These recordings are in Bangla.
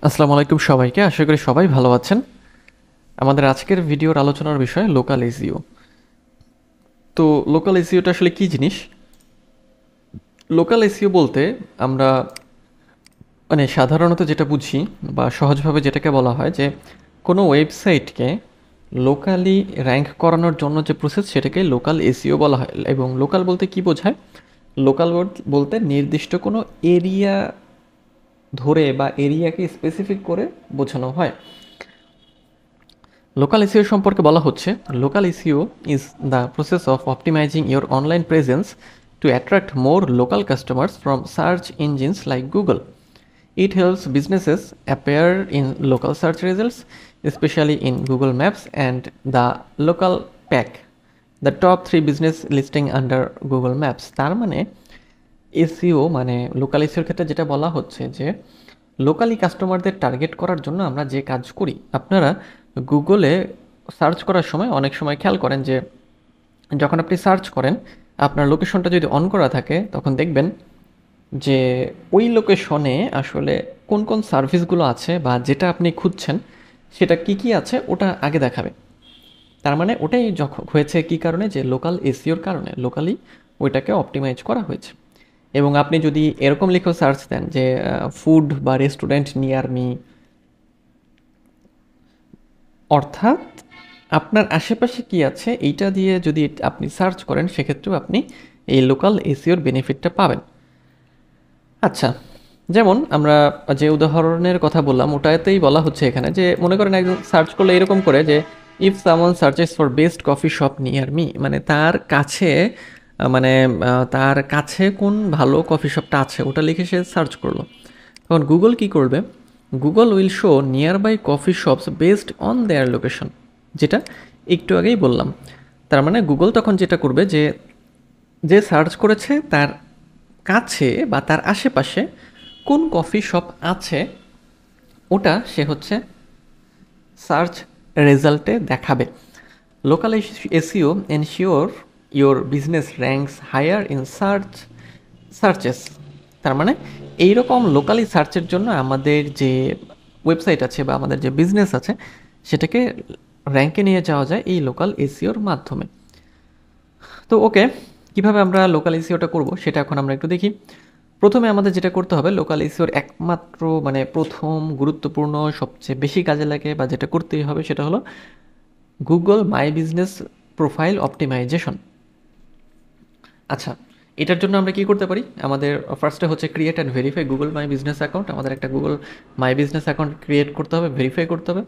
আসসালামু আলাইকুম সবাইকে। আশা করি সবাই ভালো আছেন। আমাদের আজকের ভিডিওর আলোচনার বিষয় লোকাল এসইও। তো লোকাল এসইওটা আসলে কী জিনিস? লোকাল এসইও বলতে আমরা সাধারণত যেটা বুঝি বা সহজভাবে যেটাকে বলা হয় যে কোনো ওয়েবসাইটকে লোকালি র্যাঙ্ক করানোর জন্য যে প্রসেস সেটাকে লোকাল এসইও বলা হয়। এবং লোকাল বলতে কি বোঝায়? লোকাল বলতে নির্দিষ্ট কোনো এরিয়া ধরে বা এরিয়াকে স্পেসিফিক করে বোঝানো হয়। লোকাল এসইও সম্পর্কে বলা হচ্ছে, local SEO is the process of optimising your online presence two attract more local customers from search engines like Google. It helps businesses appear in local search results, especially in Google Maps and the local pack, the top 3 business listing under Google Maps. তার মানে এসইও মানে লোকাল এসইওর ক্ষেত্রে যেটা বলা হচ্ছে যে লোকালি কাস্টমারদের টার্গেট করার জন্য আমরা যে কাজ করি, আপনারা গুগলে সার্চ করার সময় অনেক সময় খেয়াল করেন যে যখন আপনি সার্চ করেন আপনার লোকেশনটা যদি অন করা থাকে তখন দেখবেন যে ওই লোকেশনে আসলে কোন কোন সার্ভিসগুলো আছে বা যেটা আপনি খুঁজছেন সেটা কি কি আছে ওটা আগে দেখাবে। তার মানে ওটাই যখন হয়েছে কী কারণে, যে লোকাল এসইওর কারণে লোকালি ওইটাকে অপটিমাইজ করা হয়েছে। এবং আপনি যদি এরকম লিখেও সার্চ দেন যে ফুড বা রেস্টুরেন্ট নিয়ার মি, অর্থাৎ আপনার আশেপাশে কি আছে এইটা দিয়ে যদি আপনি সার্চ করেন সেক্ষেত্রেও আপনি এই লোকাল এসইওর বেনিফিটটা পাবেন। আচ্ছা, যেমন আমরা যে উদাহরণের কথা বললাম ওটাতেই বলা হচ্ছে এখানে যে মনে করেন একজন সার্চ করলে এরকম করে যে if someone searches for best coffee shop near me, মানে তার কাছে কোন ভালো কফি শপটা আছে ওটা লিখে সে সার্চ করলো। তখন গুগল কি করবে? Google will show nearby coffee shops based on their location, যেটা একটু আগেই বললাম। তার মানে গুগল তখন যেটা করবে যে যে সার্চ করেছে তার কাছে বা তার আশেপাশে কোন কফি শপ আছে ওটা সে হচ্ছে সার্চ রেজাল্টে দেখাবে। Local SEO ensure your business ranks higher in searches. তার মানে এইরকম লোকালি সার্চের জন্য আমাদের যে ওয়েবসাইট আছে বা আমাদের যে বিজনেস আছে সেটাকে র্যাঙ্কে নিয়ে যাওয়া যায় এই লোকাল এসইওর মাধ্যমে। তো ওকে, কীভাবে আমরা লোকাল এসইওটা করব সেটা এখন আমরা একটু দেখি। প্রথমে আমাদের যেটা করতে হবে, লোকাল এসইওর একমাত্র প্রথম গুরুত্বপূর্ণ সবচেয়ে বেশি কাজে লাগে বা যেটা করতেই হবে সেটা হলো Google my business profile optimisation. আচ্ছা, এটার জন্য আমরা কি করতে পারি? আমাদের ফার্স্টে হচ্ছে create and verify Google my business account. আমাদের একটা Google my business account create করতে হবে, ভেরিফাই করতে হবে।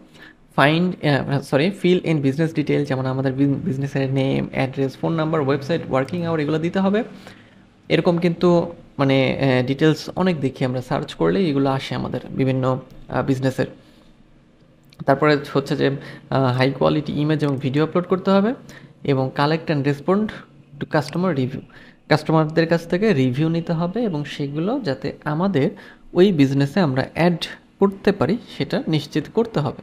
ফিল ইন বিজনেস ডিটেল, যেমন আমাদের বিজনেসের name, address, phone number, website, working hour, এগুলো দিতে হবে। এরকম কিন্তু ডিটেলস অনেক দেখি আমরা, সার্চ করলেই এগুলো আসে আমাদের বিভিন্ন বিজনেসের। তারপরে হচ্ছে যে হাই কোয়ালিটি ইমেজ এবং ভিডিও আপলোড করতে হবে এবং collect and respond to customer review, কাস্টমারদের কাছ থেকে রিভিউ নিতে হবে এবং সেগুলো যাতে আমাদের ওই বিজনেসে আমরা অ্যাড করতে পারি সেটা নিশ্চিত করতে হবে।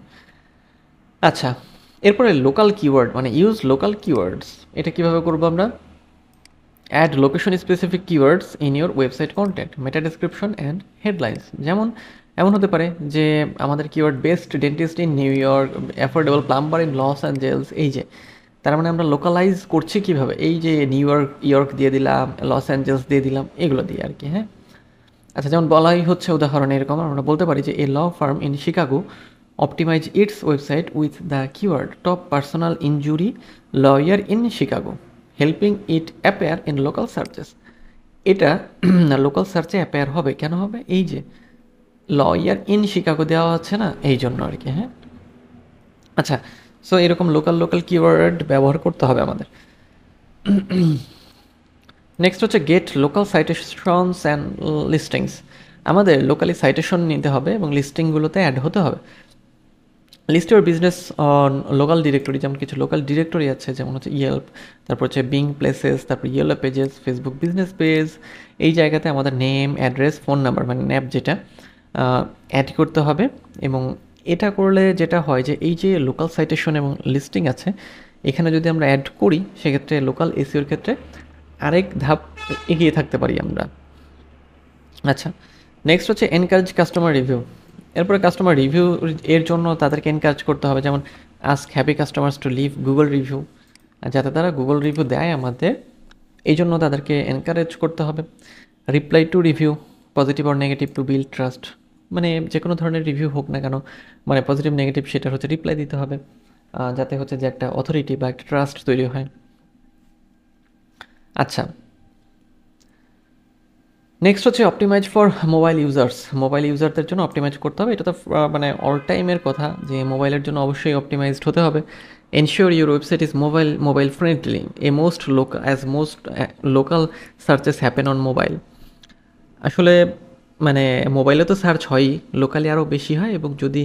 আচ্ছা, এরপরে local keyword use local keywords, এটা কীভাবে করবো আমরা? Add location specific keywords in your website content, meta description and headlines. যেমন এমন হতে পারে যে আমাদের keyword best dentist in New York, affordable plumber in Los Angeles. এই যে তার মানে আমরা লোকালাইজ করছি কীভাবে? এই যে নিউ ইয়র্ক দিয়ে দিলাম, লস অ্যাঞ্জেলস দিয়ে দিলাম, এগুলো দিয়ে আর কি। হ্যাঁ, আচ্ছা, যেমন বলাই হচ্ছে উদাহরণে এরকম আমরা বলতে পারি যে a law firm in Chicago optimise its website with the keyword top personal injury lawyer in Chicago, helping it appear in local searches. এটা লোকাল সার্চে অ্যাপেয়ার হবে, কেন হবে? এই যে লয়ার ইন শিকাগো দেওয়া হচ্ছে না, এই জন্য আর কি। হ্যাঁ, আচ্ছা, সো এরকম লোকাল কিওয়ার্ড ব্যবহার করতে হবে আমাদের। নেক্সট হচ্ছে গেট লোকাল সাইটেশনস অ্যান্ড লিস্টিংস। আমাদের লোকালি সাইটেশন নিতে হবে এবং লিস্টিংগুলোতে অ্যাড হতে হবে। List your business on local directory, যেমন কিছু লোকাল ডিরেক্টরি আছে, যেমন হচ্ছে ইয়েল্প, তারপর হচ্ছে বিং প্লেসেস, তারপর yellow pages, Facebook business page. এই জায়গাতে আমাদের name, address, phone number nap যেটা অ্যাড করতে হবে। এবং এটা করলে যেটা হয় যে এই যে লোকাল সাইটেশন এবং লিস্টিং আছে এখানে যদি আমরা অ্যাড করি সেক্ষেত্রে লোকাল এসইওর ক্ষেত্রে আরেক ধাপ এগিয়ে থাকতে পারি আমরা। আচ্ছা, নেক্সট হচ্ছে এনকারেজ কাস্টমার রিভিউ। এরপরে কাস্টমার রিভিউ এর জন্য তাদেরকে এনকারেজ করতে হবে, যেমন ask happy customers to leave Google review, যাতে তারা গুগল রিভিউ দেয় আমাদের, এই জন্য তাদেরকে এনকারেজ করতে হবে। Reply to review positive or negative to build trust, মানে যে কোনো ধরনের রিভিউ হোক না কেন, মানে পজিটিভ নেগেটিভ সেটার হচ্ছে রিপ্লাই দিতে হবে, যাতে হচ্ছে যে একটা অথরিটি বা একটা ট্রাস্ট তৈরি হয়। আচ্ছা, নেক্সট হচ্ছে optimise for mobile users. Mobile ইউজারদের জন্য অপটিমাইজ করতে হবে, এটা তো মানে অল টাইমের কথা যে মোবাইলের জন্য অবশ্যই অপটিমাইজড হতে হবে। Ensure your website is mobile friendly, most local searches happen on mobile. আসলে মানে মোবাইলে তো সার্চ হয়ই, লোকালি আরও বেশি হয়, এবং যদি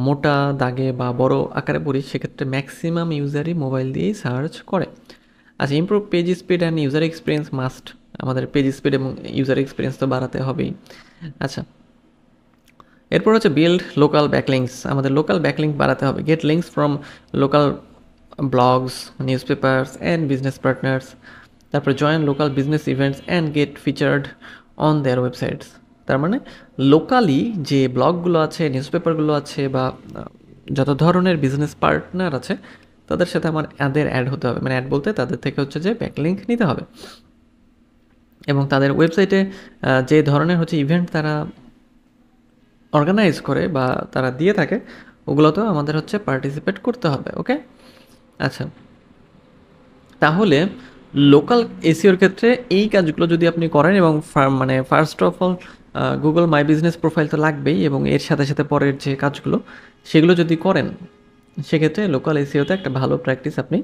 মোটা দাগে বা বড় আকারে পড়ি সেক্ষেত্রে ম্যাক্সিমাম ইউজারই মোবাইল দিয়েই সার্চ করে। আচ্ছা, improve page speed and user experience must, আমাদের পেজ স্পিড এবং ইউজার এক্সপিরিয়েন্স তো বাড়াতে হবেই। আচ্ছা, এরপর হচ্ছে বিল্ড লোকাল ব্যাকলিংস, আমাদের লোকাল ব্যাকলিংক বাড়াতে হবে। Get links from local blogs, newspapers and business partners. তারপরে join local business events and get featured on their websites. তার মানে লোকালি যে ব্লগগুলো আছে, নিউজ পেপারগুলো আছে, বা যত ধরনের বিজনেস পার্টনার আছে তাদের সাথে আমাদের অ্যাড হতে হবে, মানে অ্যাড বলতে তাদের থেকে হচ্ছে যে ব্যাকলিঙ্ক নিতে হবে, এবং তাদের ওয়েবসাইটে যে ধরনের হচ্ছে ইভেন্ট তারা অর্গানাইজ করে বা তারা দিয়ে থাকে ওগুলোতেও আমাদের হচ্ছে পার্টিসিপেট করতে হবে। ওকে, আচ্ছা, তাহলে লোকাল এসিওর ক্ষেত্রে এই কাজগুলো যদি আপনি করেন, এবং মানে first of all Google my business profile তো লাগবেই, এবং এর সাথে সাথে পরের যে কাজগুলো সেগুলো যদি করেন সেক্ষেত্রে লোকাল এসিওতে একটা ভালো প্র্যাকটিস আপনি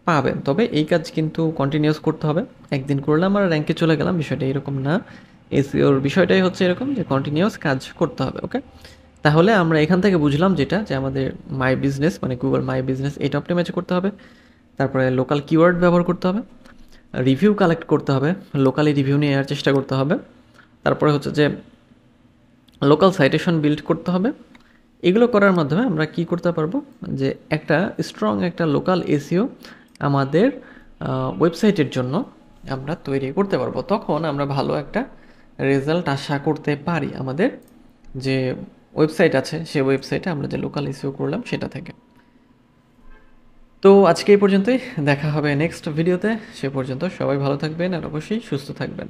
পাবেন। তবে এই কাজ কিন্তু কন্টিনিউয়াস করতে হবে, একদিন করলাম আর র্যাঙ্কে চলে গেলাম, বিষয়টা এরকম না। এসইওর বিষয়টাই হচ্ছে এরকম যে কন্টিনিউয়াস কাজ করতে হবে। ওকে, তাহলে আমরা এখান থেকে বুঝলাম যেটা, যে আমাদের মাই বিজনেস মানে গুগল মাই বিজনেস এটা অপটিমাইজ করতে হবে, তারপরে লোকাল কিওয়ার্ড ব্যবহার করতে হবে, রিভিউ কালেক্ট করতে হবে, লোকালি রিভিউ নিয়ে নেওয়ার চেষ্টা করতে হবে, তারপরে হচ্ছে যে লোকাল সাইটেশন বিল্ড করতে হবে। এগুলো করার মাধ্যমে আমরা কি করতে পারবো, যে একটা স্ট্রং একটা লোকাল এসইও আমাদের ওয়েবসাইটের জন্য আমরা তৈরি করতে পারবো। তখন আমরা ভালো একটা রেজাল্ট আশা করতে পারি আমাদের যে ওয়েবসাইট আছে সে ওয়েবসাইটে আমরা যে লোকাল এসইও করলাম সেটা থেকে। তো আজকে এই পর্যন্তই, দেখা হবে নেক্সট ভিডিওতে। সে পর্যন্ত সবাই ভালো থাকবেন আর অবশ্যই সুস্থ থাকবেন।